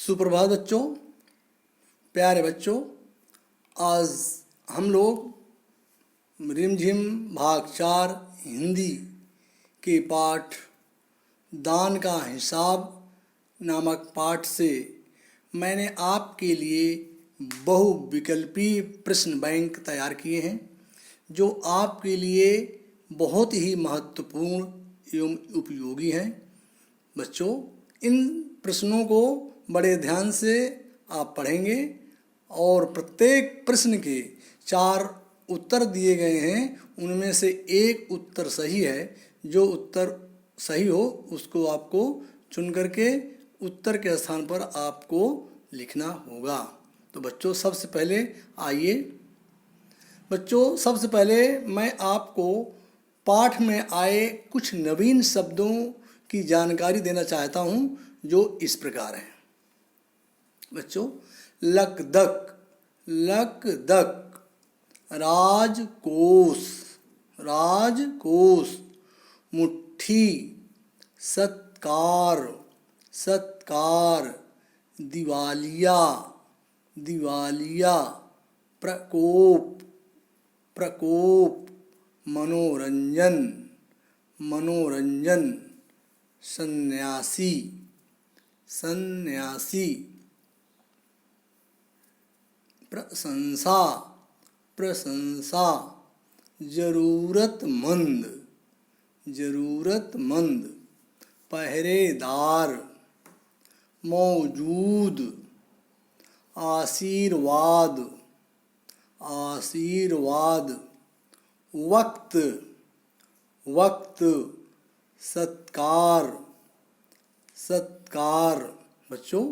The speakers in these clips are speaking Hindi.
सुप्रभात बच्चों, प्यारे बच्चों। आज हम लोग रिमझिम भाग 4 हिंदी के पाठ दान का हिसाब नामक पाठ से मैंने आपके लिए बहुविकल्पी प्रश्न बैंक तैयार किए हैं, जो आपके लिए बहुत ही महत्वपूर्ण एवं उपयोगी हैं। बच्चों, इन प्रश्नों को बड़े ध्यान से आप पढ़ेंगे और प्रत्येक प्रश्न के 4 उत्तर दिए गए हैं। उनमें से एक उत्तर सही है। जो उत्तर सही हो उसको आपको चुन करके उत्तर के स्थान पर आपको लिखना होगा। तो बच्चों, सबसे पहले आइए बच्चों, सबसे पहले मैं आपको पाठ में आए कुछ नवीन शब्दों की जानकारी देना चाहता हूँ, जो इस प्रकार हैं। बच्चों, लकदक, लकदक, राजकोष, राजकोष, मुट्ठी, सत्कार, सत्कार, दिवालिया, दिवालिया, प्रकोप, प्रकोप, मनोरंजन, मनोरंजन, सन्यासी, सन्यासी, प्रशंसा, प्रशंसा, जरूरतमंद, जरूरतमंद, पहरेदार, मौजूद, आशीर्वाद, आशीर्वाद, वक्त, वक्त, सत्कार, सत्कार। बच्चों,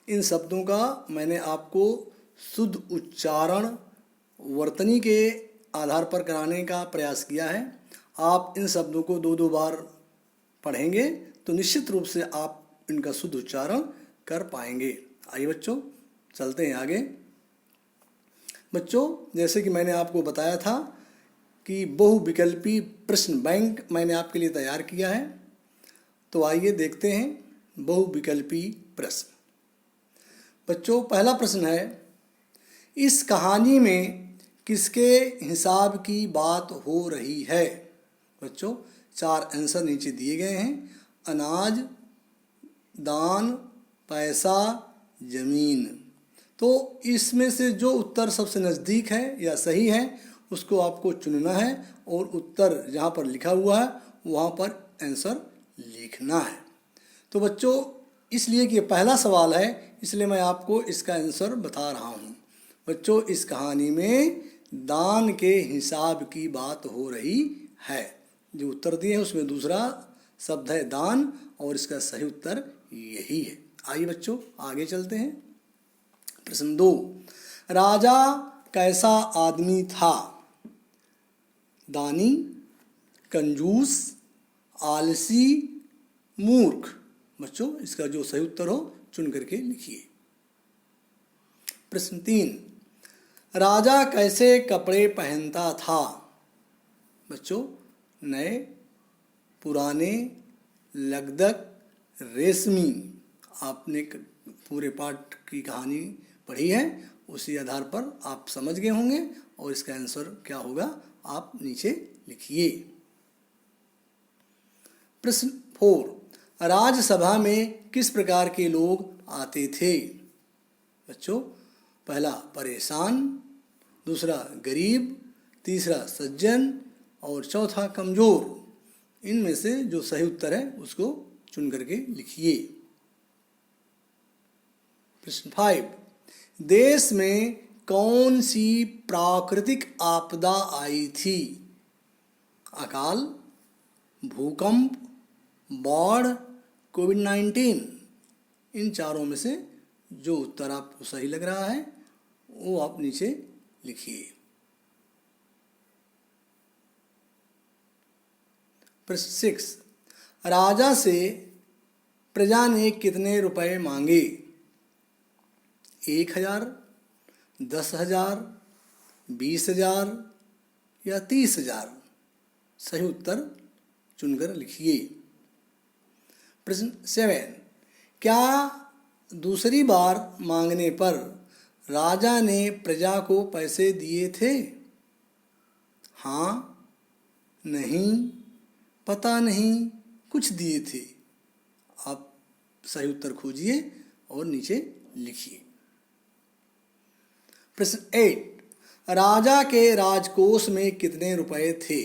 इन शब्दों का मैंने आपको शुद्ध उच्चारण वर्तनी के आधार पर कराने का प्रयास किया है। आप इन शब्दों को 2-2 बार पढ़ेंगे तो निश्चित रूप से आप इनका शुद्ध उच्चारण कर पाएंगे। आइए बच्चों, चलते हैं आगे। बच्चों, जैसे कि मैंने आपको बताया था कि बहुविकल्पी प्रश्न बैंक मैंने आपके लिए तैयार किया है। तो आइए देखते हैं बहुविकल्पी प्रश्न। बच्चों, पहला प्रश्न है, इस कहानी में किसके हिसाब की बात हो रही है? बच्चों, 4 आंसर नीचे दिए गए हैं। अनाज, दान, पैसा, जमीन। तो इसमें से जो उत्तर सबसे नज़दीक है या सही है उसको आपको चुनना है और उत्तर जहाँ पर लिखा हुआ है वहाँ पर आंसर लिखना है। तो बच्चों, इसलिए कि ये पहला सवाल है इसलिए मैं आपको इसका आंसर बता रहा हूँ। बच्चों, इस कहानी में दान के हिसाब की बात हो रही है। जो उत्तर दिए हैं उसमें दूसरा शब्द है दान और इसका सही उत्तर यही है। आइए बच्चों, आगे चलते हैं। प्रश्न 2, राजा कैसा आदमी था? दानी, कंजूस, आलसी, मूर्ख। बच्चों, इसका जो सही उत्तर हो चुन करके लिखिए। प्रश्न 3, राजा कैसे कपड़े पहनता था? बच्चों, नए, पुराने, लगदक, रेशमी। आपने पूरे पाठ की कहानी पढ़ी है, उसी आधार पर आप समझ गए होंगे और इसका आंसर क्या होगा आप नीचे लिखिए। प्रश्न 4, राज्यसभा में किस प्रकार के लोग आते थे? बच्चों, पहला परेशान, दूसरा गरीब, तीसरा सज्जन और चौथा कमजोर। इनमें से जो सही उत्तर है उसको चुन करके लिखिए। प्रश्न 5, देश में कौन सी प्राकृतिक आपदा आई थी? अकाल, भूकंप, बाढ़, कोविड-19। इन चारों में से जो उत्तर आपको सही लग रहा है वो आप नीचे लिखिए। प्रश्न 6, राजा से प्रजा ने कितने रुपए मांगे? 1,000, 10,000, 20,000 या 30,000? सही उत्तर चुनकर लिखिए। प्रश्न 7, क्या दूसरी बार मांगने पर राजा ने प्रजा को पैसे दिए थे? हाँ, नहीं, पता नहीं, कुछ दिए थे। आप सही उत्तर खोजिए और नीचे लिखिए। प्रश्न 8, राजा के राजकोष में कितने रुपए थे?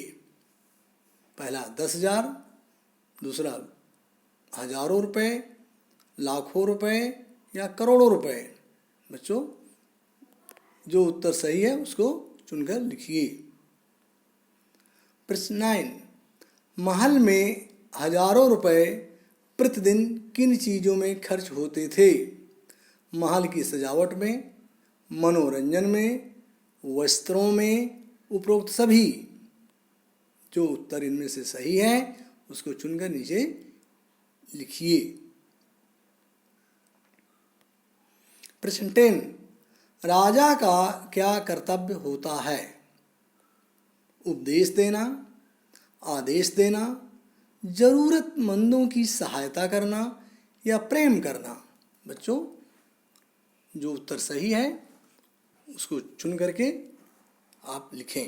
पहला 10,000, दूसरा हजारों रुपए, लाखों रुपए या करोड़ों रुपए। बच्चों, जो उत्तर सही है उसको चुनकर लिखिए। प्रश्न 9, महल में हजारों रुपए प्रतिदिन किन चीज़ों में खर्च होते थे? महल की सजावट में, मनोरंजन में, वस्त्रों में, उपरोक्त सभी। जो उत्तर इनमें से सही है उसको चुनकर नीचे लिखिए। प्रश्न 10, राजा का क्या कर्तव्य होता है? उपदेश देना, आदेश देना, जरूरतमंदों की सहायता करना या प्रेम करना। बच्चों, जो उत्तर सही है उसको चुन करके आप लिखें।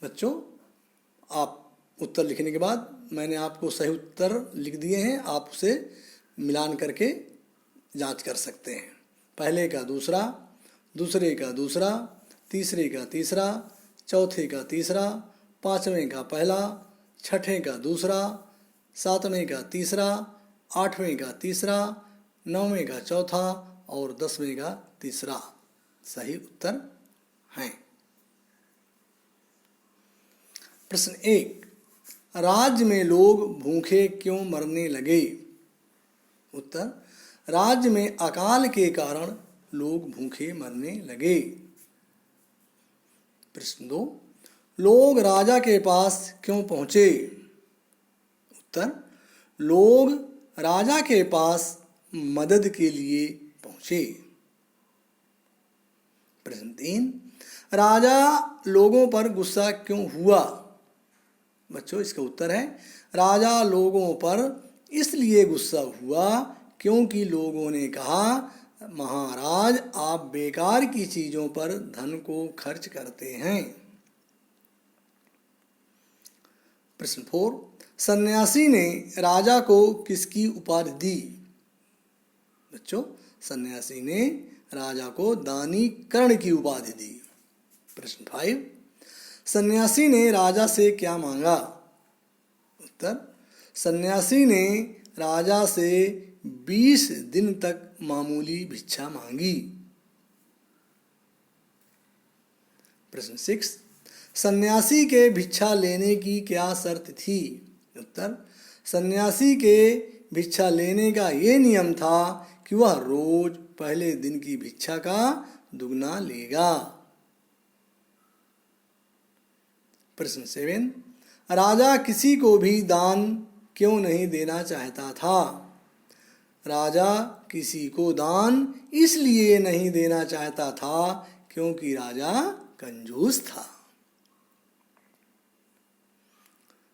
बच्चों, आप उत्तर लिखने के बाद मैंने आपको सही उत्तर लिख दिए हैं, आप उसे मिलान करके जांच कर सकते हैं। पहले का दूसरा, दूसरे का दूसरा, तीसरे का तीसरा, चौथे का तीसरा, पाँचवें का पहला, छठे का दूसरा, सातवें का तीसरा, आठवें का तीसरा, नौवें का चौथा और 10वें का तीसरा सही उत्तर हैं। प्रश्न 1, राज्य में लोग भूखे क्यों मरने लगे? उत्तर, राज्य में अकाल के कारण लोग भूखे मरने लगे। प्रश्न 2, लोग राजा के पास क्यों पहुंचे? उत्तर, लोग राजा के पास मदद के लिए पहुंचे। प्रश्न 3, राजा लोगों पर गुस्सा क्यों हुआ? बच्चों, इसका उत्तर है राजा लोगों पर इसलिए गुस्सा हुआ क्योंकि लोगों ने कहा, महाराज आप बेकार की चीजों पर धन को खर्च करते हैं। प्रश्न 4, सन्यासी ने राजा को किसकी उपाधि दी? बच्चों, सन्यासी ने राजा को दानी कर्ण की उपाधि दी। प्रश्न 5, सन्यासी ने राजा से क्या मांगा? उत्तर, सन्यासी ने राजा से 20 दिन तक मामूली भिक्षा मांगी। प्रश्न 6, सन्यासी के भिक्षा लेने की क्या शर्त थी? उत्तर, सन्यासी के भिक्षा लेने का ये नियम था कि वह रोज पहले दिन की भिक्षा का दुगना लेगा। प्रश्न 7, राजा किसी को भी दान क्यों नहीं देना चाहता था? राजा किसी को दान इसलिए नहीं देना चाहता था क्योंकि राजा कंजूस था।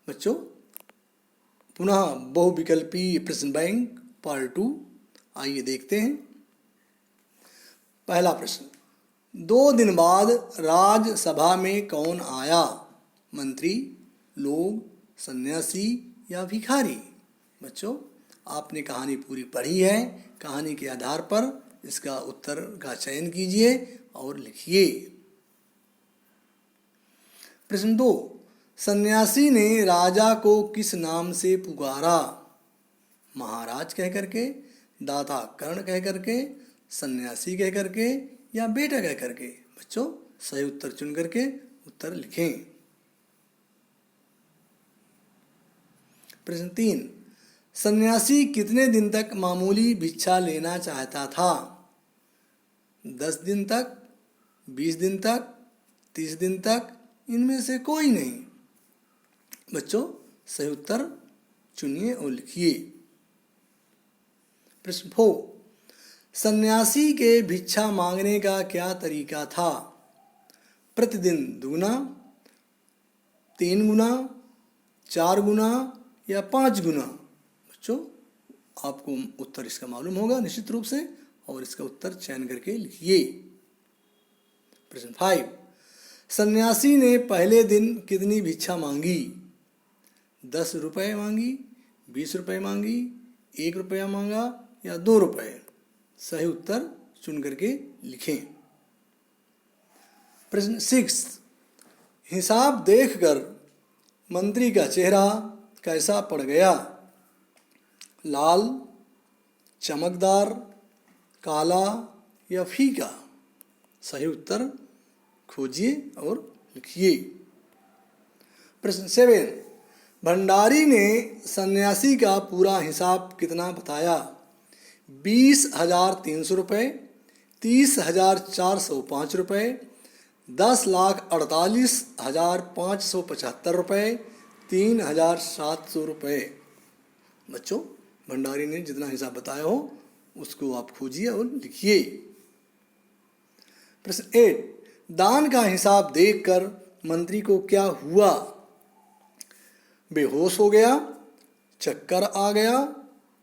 बच्चों, पुनः बहुविकल्पी प्रश्न बैंक पार्ट 2 आइए देखते हैं। पहला प्रश्न, 2 दिन बाद राजसभा में कौन आया? मंत्री, लोग, सन्यासी या भिखारी? बच्चों, आपने कहानी पूरी पढ़ी है, कहानी के आधार पर इसका उत्तर का चयन कीजिए और लिखिए। प्रश्न 2, सन्यासी ने राजा को किस नाम से पुकारा? महाराज कह करके, दाता कर्ण कह करके, सन्यासी कह करके या बेटा कह करके? बच्चों, सही उत्तर चुन करके उत्तर लिखें। प्रश्न 3, सन्यासी कितने दिन तक मामूली भिक्षा लेना चाहता था? 10 दिन तक, 20 दिन तक, 30 दिन तक, इनमें से कोई नहीं। बच्चों, सही उत्तर चुनिए और लिखिए। प्रश्न 4, सन्यासी के भिक्षा मांगने का क्या तरीका था? प्रतिदिन दुगना, 3 गुना, 4 गुना या 5 गुना? बच्चों, आपको उत्तर इसका मालूम होगा निश्चित रूप से, और इसका उत्तर चयन करके लिखिए। प्रश्न 5, सन्यासी ने पहले दिन कितनी भिक्षा मांगी? 10 रुपये मांगी, 20 रुपये मांगी, 1 रुपया मांगा या 2 रुपये? सही उत्तर चुन करके लिखें। प्रश्न 6, हिसाब देखकर मंत्री का चेहरा कैसा पड़ गया? लाल, चमकदार, काला या फीका? सही उत्तर खोजिए और लिखिए। प्रश्न 7, भंडारी ने सन्यासी का पूरा हिसाब कितना बताया? 20,300 रुपये, 30,405 रुपये, 10,48,575 रुपये, 3,700 रुपये। बच्चों, भंडारी ने जितना हिसाब बताया हो उसको आप खोजिए और लिखिए। प्रश्न 8, दान का हिसाब देखकर मंत्री को क्या हुआ? बेहोश हो गया, चक्कर आ गया,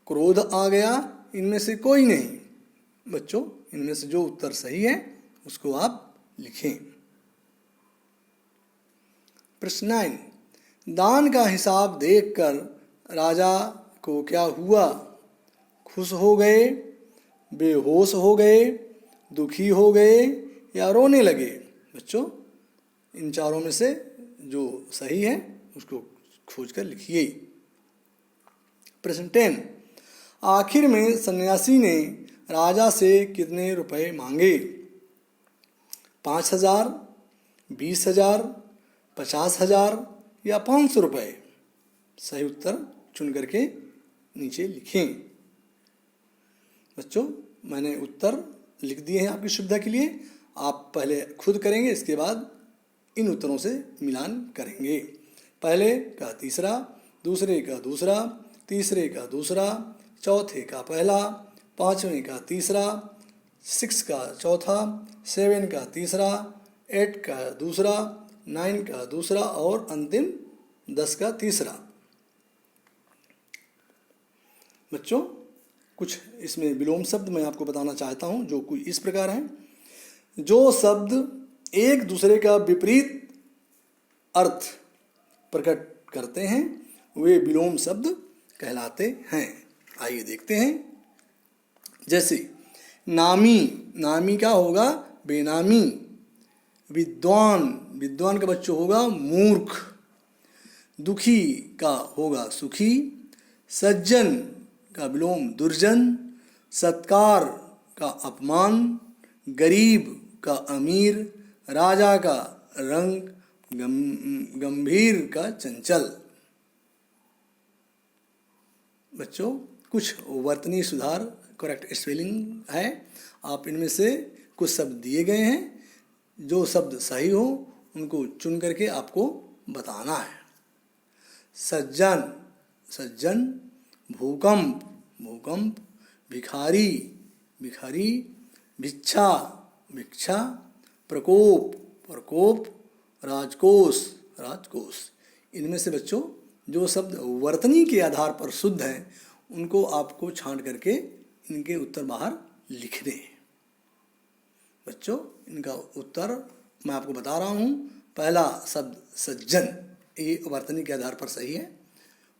क्रोध आ गया, इनमें से कोई नहीं। बच्चों, इनमें से जो उत्तर सही है उसको आप लिखें। प्रश्न 9, दान का हिसाब देखकर राजा को क्या हुआ? खुश हो गए, बेहोश हो गए, दुखी हो गए या रोने लगे? बच्चों, इन चारों में से जो सही है उसको खोज कर लिखिए। प्रश्न 10, आखिर में सन्यासी ने राजा से कितने रुपए मांगे? 5,000, 20,000, 50,000 या 500 रुपये? सही उत्तर चुन करके नीचे लिखें। बच्चों, मैंने उत्तर लिख दिए हैं आपकी सुविधा के लिए। आप पहले खुद करेंगे, इसके बाद इन उत्तरों से मिलान करेंगे। पहले का तीसरा, दूसरे का दूसरा, तीसरे का दूसरा, चौथे का पहला, पाँचवें का तीसरा, 6 का चौथा, 7 का तीसरा, 8 का दूसरा, 9 का दूसरा और अंतिम 10 का तीसरा। बच्चों, कुछ इसमें विलोम शब्द मैं आपको बताना चाहता हूँ जो कुछ इस प्रकार हैं। जो शब्द एक दूसरे का विपरीत अर्थ प्रकट करते हैं वे विलोम शब्द कहलाते हैं। आइए देखते हैं। जैसे नामी, नामी का होगा बेनामी। विद्वान, विद्वान का बच्चों होगा मूर्ख। दुखी का होगा सुखी। सज्जन का विलोम दुर्जन। सत्कार का अपमान। गरीब का अमीर। राजा का रंग। गंभीर का चंचल। बच्चों, कुछ वर्तनी सुधार करेक्ट स्पेलिंग है। आप इनमें से कुछ शब्द दिए गए हैं, जो शब्द सही हो उनको चुन करके आपको बताना है। सज्जन, सज्जन। भूकंप, भूकंप। भिखारी, भिखारी। भिक्षा, भिक्षा। प्रकोप, प्रकोप। राजकोष, राजकोष। इनमें से बच्चों जो शब्द वर्तनी के आधार पर शुद्ध हैं उनको आपको छांट करके इनके उत्तर बाहर लिख दें। बच्चों, इनका उत्तर मैं आपको बता रहा हूँ। पहला शब्द सज्जन, ये वर्तनी के आधार पर सही है।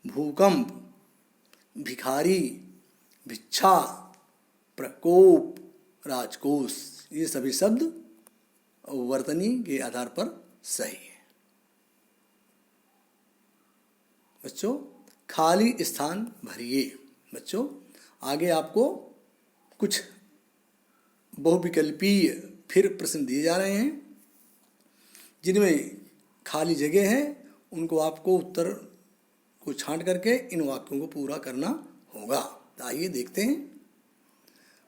भूकंप, भिखारी, भिक्षा, प्रकोप, राजकोष, ये सभी शब्द वर्तनी के आधार पर सही है। बच्चों, खाली स्थान भरिए। बच्चों, आगे आपको कुछ बहुविकल्पीय फिर प्रश्न दिए जा रहे हैं जिनमें खाली जगह है, उनको आपको उत्तर को छांट करके इन वाक्यों को पूरा करना होगा। तो आइए देखते हैं।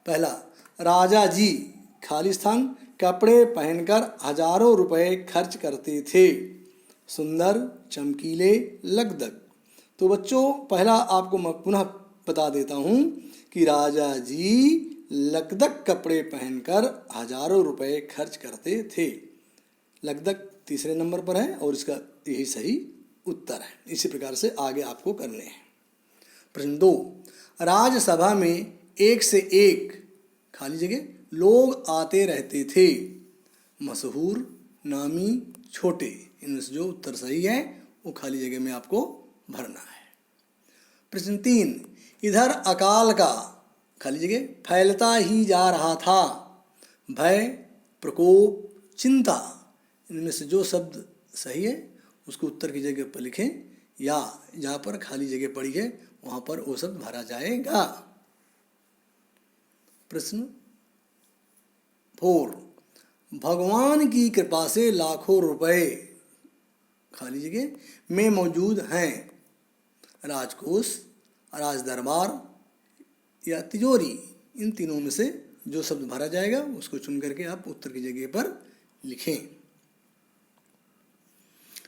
पहला, राजा जी खाली स्थान कपड़े पहनकर हजारों रुपए खर्च करते थे। सुंदर, चमकीले, लगदग। तो बच्चों, पहला आपको मैं पुनः बता देता हूँ कि राजा जी लगदग कपड़े पहनकर हजारों रुपए खर्च करते थे। लगदग तीसरे नंबर पर है और इसका यही सही उत्तर है। इसी प्रकार से आगे आपको करने हैं। प्रश्न 2, राज्यसभा में एक से एक खाली जगह लोग आते रहते थे। मशहूर, नामी, छोटे, इनमें से जो उत्तर सही है वो खाली जगह में आपको भरना है। प्रश्न 3, इधर अकाल का खाली जगह फैलता ही जा रहा था। भय, प्रकोप, चिंता, इनमें से जो शब्द सही है उसको उत्तर की जगह पर लिखें या जहाँ पर खाली जगह पड़ी है वहाँ पर वो शब्द भरा जाएगा। प्रश्न 4, भगवान की कृपा से लाखों रुपए खाली जगह में मौजूद हैं। राजकोष, राज दरबार या तिजोरी, इन तीनों में से जो शब्द भरा जाएगा उसको चुन करके आप उत्तर की जगह पर लिखें।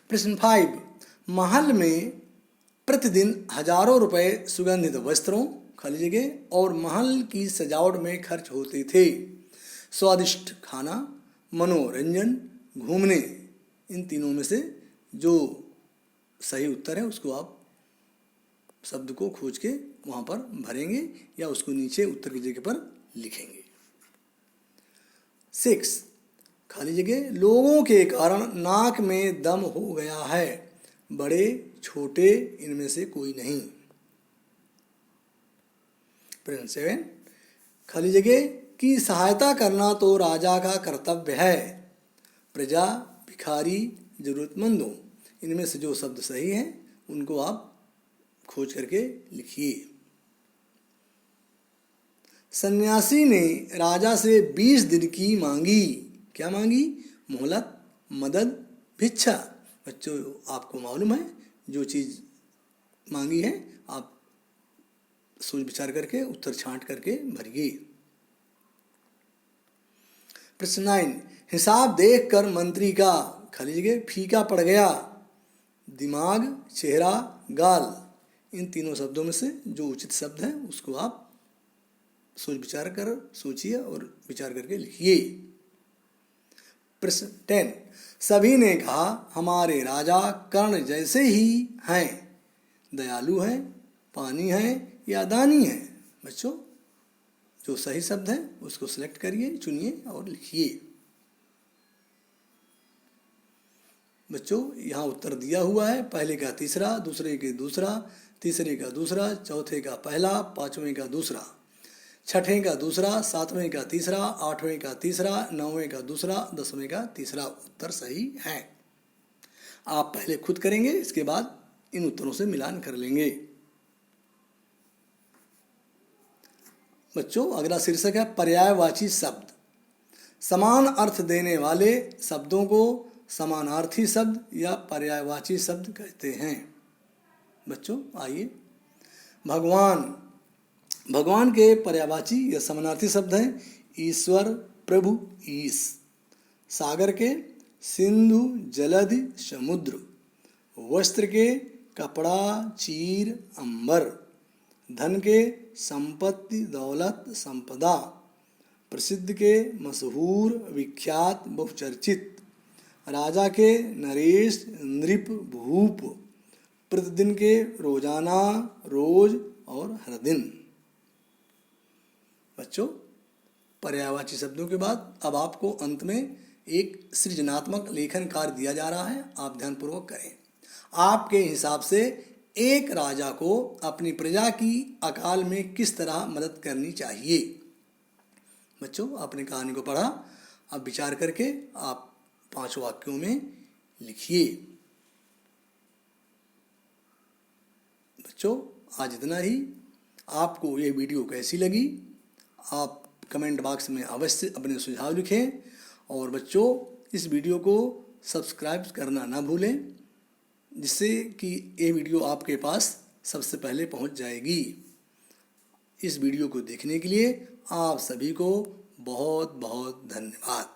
प्रश्न 5, महल में प्रतिदिन हजारों रुपए सुगंधित वस्त्रों खाली जगह और महल की सजावट में खर्च होते थे। स्वादिष्ट खाना, मनोरंजन, घूमने, इन तीनों में से जो सही उत्तर है उसको आप शब्द को खोज के वहाँ पर भरेंगे या उसको नीचे उत्तर की जगह पर लिखेंगे। 6, खाली जगह लोगों के कारण नाक में दम हो गया है। बड़े, छोटे, इनमें से कोई नहीं। प्रश्न 7, खाली जगह की सहायता करना तो राजा का कर्तव्य है। प्रजा, भिखारी, जरूरतमंदों, इनमें से जो शब्द सही हैं उनको आप खोज करके लिखिए। सन्यासी ने राजा से 20 दिन की मांगी। क्या मांगी? मोहलत, मदद, भिक्षा। बच्चों आपको मालूम है जो चीज़ मांगी है आप सोच विचार करके उत्तर छांट करके भरिए। प्रश्न 9, हिसाब देखकर मंत्री का खाली जगह फीका पड़ गया। दिमाग, चेहरा, गाल, इन तीनों शब्दों में से जो उचित शब्द है उसको आप सोच विचार कर सोचिए और विचार करके लिखिए। प्रश्न 10, सभी ने कहा हमारे राजा कर्ण जैसे ही हैं। दयालु हैं, पानी है या दानी है? बच्चों जो सही शब्द है उसको सिलेक्ट करिए, चुनिए और लिखिए। बच्चों यहाँ उत्तर दिया हुआ है। पहले का तीसरा, दूसरे के दूसरा, तीसरे का दूसरा, चौथे का पहला, पांचवें का दूसरा, छठवें का दूसरा, सातवें का तीसरा, आठवें का तीसरा, नौवें का दूसरा, 10वें का तीसरा उत्तर सही है। आप पहले खुद करेंगे, इसके बाद इन उत्तरों से मिलान कर लेंगे। बच्चों अगला शीर्षक है पर्यायवाची शब्द। समान अर्थ देने वाले शब्दों को समानार्थी शब्द या पर्यायवाची शब्द कहते हैं। बच्चों आइए, भगवान, भगवान के पर्यायवाची या समानार्थी शब्द हैं ईश्वर, प्रभु, ईश। सागर के सिंधु, जलधि, समुद्र। वस्त्र के कपड़ा, चीर, अंबर। धन के संपत्ति, दौलत, संपदा। प्रसिद्ध के मशहूर, विख्यात, बहुचर्चित। राजा के नरेश, नृप, भूप। प्रतिदिन के रोजाना, रोज और हर दिन। बच्चों पर्यायवाची शब्दों के बाद अब आपको अंत में एक सृजनात्मक लेखन कार्य दिया जा रहा है, आप ध्यानपूर्वक करें। आपके हिसाब से एक राजा को अपनी प्रजा की अकाल में किस तरह मदद करनी चाहिए। बच्चों आपने कहानी को पढ़ा, अब विचार करके आप 5 वाक्यों में लिखिए। बच्चों आज इतना ही। आपको ये वीडियो कैसी लगी आप कमेंट बॉक्स में अवश्य अपने सुझाव लिखें और बच्चों इस वीडियो को सब्सक्राइब करना ना भूलें, जिससे कि ये वीडियो आपके पास सबसे पहले पहुंच जाएगी। इस वीडियो को देखने के लिए आप सभी को बहुत बहुत धन्यवाद।